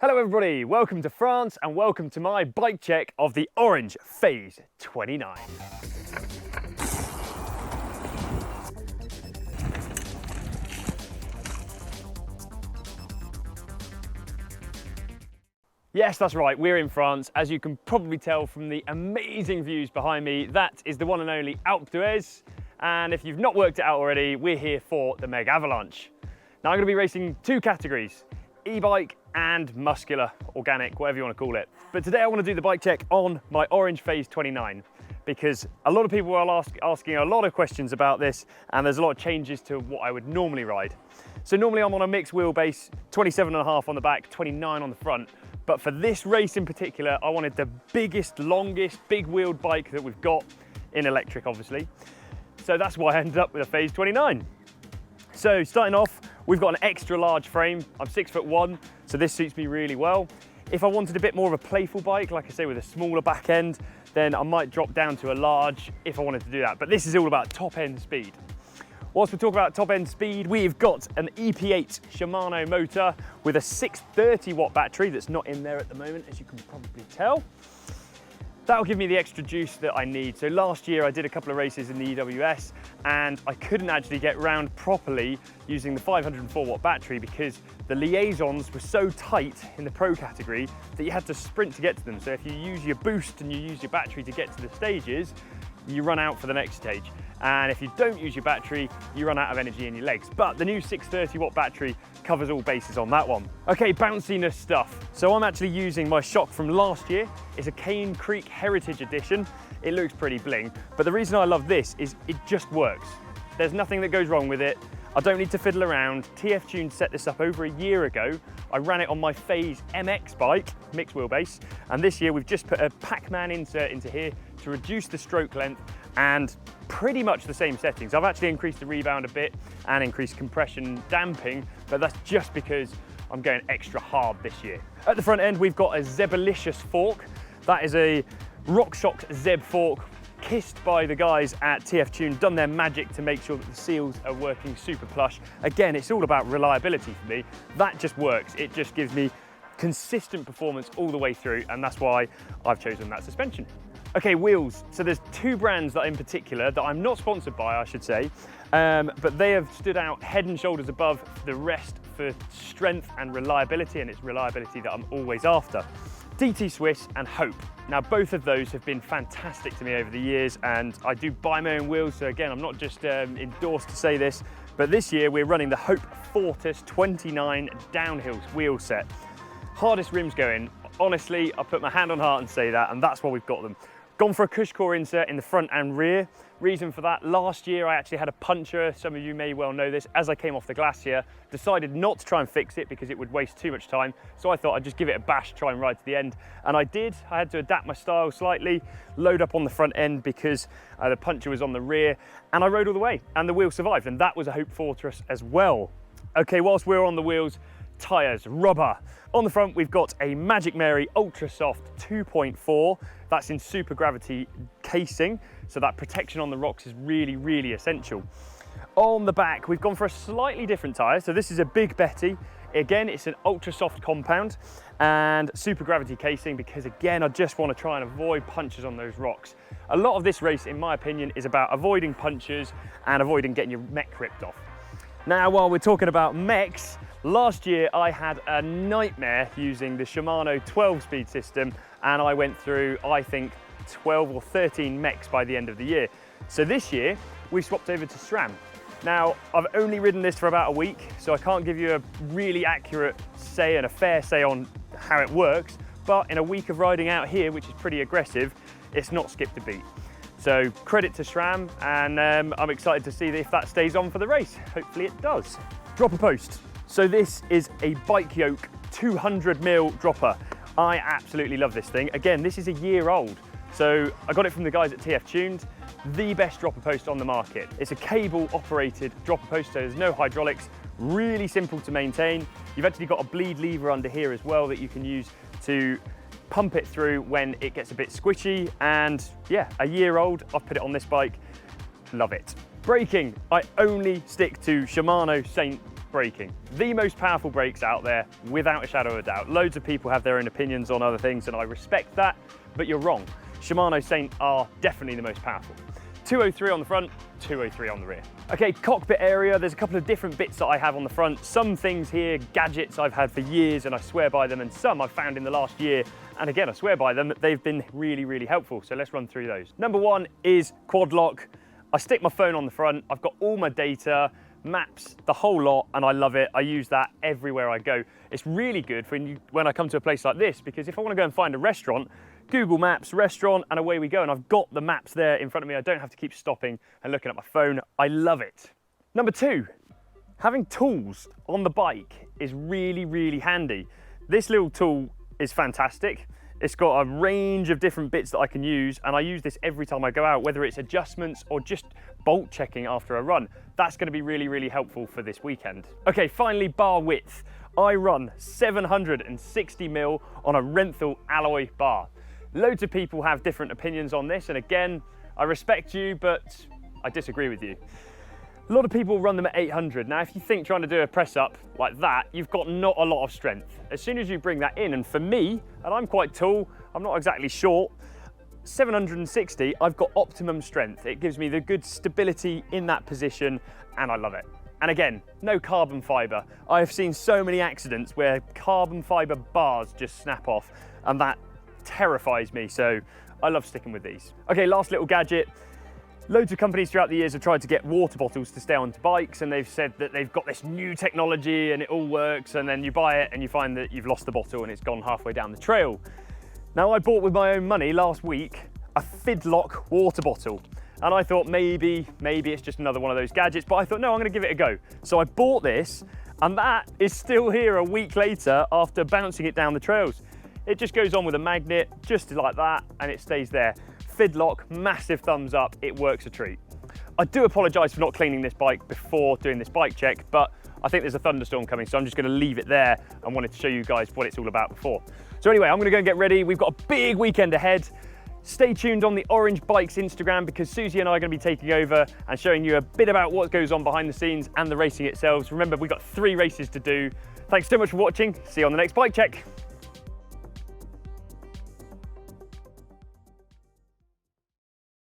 Hello everybody, welcome to France and welcome to my bike check of the Orange Phase 29. Yes, that's right, we're in France. As you can probably tell from the amazing views behind me, that is the one and only Alpe d'Huez. And if you've not worked it out already, we're here for the Megavalanche. Now I'm going to be racing two categories, e-bike and muscular, organic, whatever you want to call it. But today I want to do the bike check on my Orange Phase 29 because a lot of people are asking a lot of questions about this and there's a lot of changes to what I would normally ride. So normally I'm on a mixed wheelbase, 27.5 on the back, 29 on the front. But for this race in particular, I wanted the biggest, longest, big wheeled bike that we've got in electric, obviously. So that's why I ended up with a Phase 29. So starting off, we've got an extra large frame. I'm 6'1", so this suits me really well. If I wanted a bit more of a playful bike, like I say, with a smaller back end, then I might drop down to a large if I wanted to do that. But this is all about top end speed. Whilst we talk about top end speed, we've got an EP8 Shimano motor with a 630 watt battery that's not in there at the moment, as you can probably tell. That'll give me the extra juice that I need. So last year I did a couple of races in the EWS and I couldn't actually get round properly using the 504 watt battery because the liaisons were so tight in the pro category that you had to sprint to get to them. So if you use your boost and you use your battery to get to the stages, you run out for the next stage. And if you don't use your battery, you run out of energy in your legs. But the new 630 watt battery covers all bases on that one. Okay, bounciness stuff. So I'm actually using my shock from last year. It's a Cane Creek Heritage Edition. It looks pretty bling, but the reason I love this is it just works. There's nothing that goes wrong with it. I don't need to fiddle around. TF Tune set this up over a year ago. I ran it on my Phase MX bike, mixed wheelbase, and this year we've just put a Pac-Man insert into here to reduce the stroke length and pretty much the same settings. I've actually increased the rebound a bit and increased compression damping, but that's just because I'm going extra hard this year. At the front end, we've got a Zebalicious fork. That is a RockShox Zeb fork, kissed by the guys at TF Tune, done their magic to make sure that the seals are working super plush. Again, it's all about reliability for me. That just works. It just gives me consistent performance all the way through, and that's why I've chosen that suspension. Okay, wheels. So there's two brands that in particular that I'm not sponsored by, I should say, but they have stood out head and shoulders above the rest for strength and reliability, and it's reliability that I'm always after. DT Swiss and Hope. Now both of those have been fantastic to me over the years, and I do buy my own wheels, so again I'm not just endorsed to say this, but this year we're running the Hope Fortis 29 downhill wheel set. Hardest rims going. Honestly, I put my hand on heart and say that, and that's why we've got them. Gone for a cush core insert in the front and rear. Reason for that, last year I actually had a puncture, some of you may well know this, as I came off the glacier, decided not to try and fix it because it would waste too much time, so I thought I'd just give it a bash, try and ride to the end, and I did. I had to adapt my style slightly, load up on the front end because the puncture was on the rear, and I rode all the way, and the wheel survived, and that was a Hope Fortress as well. Okay, whilst we're on the wheels, tyres, rubber. On the front, we've got a Magic Mary Ultra Soft 2.4. That's in super gravity casing, so that protection on the rocks is really, really essential. On the back, we've gone for a slightly different tyre. So this is a Big Betty. Again, it's an ultra soft compound and super gravity casing because again, I just want to try and avoid punches on those rocks. A lot of this race, in my opinion, is about avoiding punches and avoiding getting your mech ripped off. Now, while we're talking about mechs, last year I had a nightmare using the Shimano 12-speed system, and I went through, I think, 12 or 13 mechs by the end of the year. So this year, we swapped over to SRAM. Now, I've only ridden this for about a week, so I can't give you a really accurate say and a fair say on how it works, but in a week of riding out here, which is pretty aggressive, it's not skipped a beat. So credit to SRAM, and I'm excited to see if that stays on for the race. Hopefully it does. Dropper post. So this is a Bike Yoke 200mm dropper. I absolutely love this thing. Again, this is a year old. So I got it from the guys at TF Tuned, the best dropper post on the market. It's a cable operated dropper post, so there's no hydraulics, really simple to maintain. You've actually got a bleed lever under here as well that you can use to pump it through when it gets a bit squishy, and yeah, a year old, I've put it on this bike, love it. Braking, I only stick to Shimano Saint braking. The most powerful brakes out there, without a shadow of a doubt. Loads of people have their own opinions on other things, and I respect that, but you're wrong. Shimano Saint are definitely the most powerful. 203 on the front, 203 on the rear. Okay, cockpit area, there's a couple of different bits that I have on the front. Some things here, gadgets I've had for years and I swear by them, and some I've found in the last year, and again, I swear by them, they've been really, really helpful. So let's run through those. Number one is quad lock. I stick my phone on the front, I've got all my data, maps, the whole lot, and I love it. I use that everywhere I go. It's really good for when I come to a place like this, because if I want to go and find a restaurant, Google Maps, restaurant, and away we go. And I've got the maps there in front of me. I don't have to keep stopping and looking at my phone. I love it. Number two, having tools on the bike is really, really handy. This little tool is fantastic. It's got a range of different bits that I can use, and I use this every time I go out, whether it's adjustments or just bolt checking after a run. That's going to be really, really helpful for this weekend. Okay, finally, bar width. I run 760mm on a Renthal alloy bar. Loads of people have different opinions on this, and again, I respect you, but I disagree with you. A lot of people run them at 800. Now, if you think trying to do a press up like that, you've got not a lot of strength. As soon as you bring that in, and for me, and I'm quite tall, I'm not exactly short, 760, I've got optimum strength. It gives me the good stability in that position, and I love it. And again, no carbon fiber. I have seen so many accidents where carbon fiber bars just snap off, and that terrifies me, so I love sticking with these. Okay, last little gadget. Loads of companies throughout the years have tried to get water bottles to stay onto bikes, and they've said that they've got this new technology and it all works, and then you buy it and you find that you've lost the bottle and it's gone halfway down the trail. Now, I bought with my own money last week a Fidlock water bottle, and I thought maybe it's just another one of those gadgets, but I thought, no, I'm gonna give it a go. So I bought this, and that is still here a week later after bouncing it down the trails. It just goes on with a magnet, just like that, and it stays there. Fidlock, massive thumbs up, it works a treat. I do apologise for not cleaning this bike before doing this bike check, but I think there's a thunderstorm coming, so I'm just going to leave it there and wanted to show you guys what it's all about before. So anyway, I'm going to go and get ready. We've got a big weekend ahead. Stay tuned on the Orange Bikes Instagram, because Susie and I are going to be taking over and showing you a bit about what goes on behind the scenes and the racing itself. Remember, we've got 3 races to do. Thanks so much for watching. See you on the next bike check.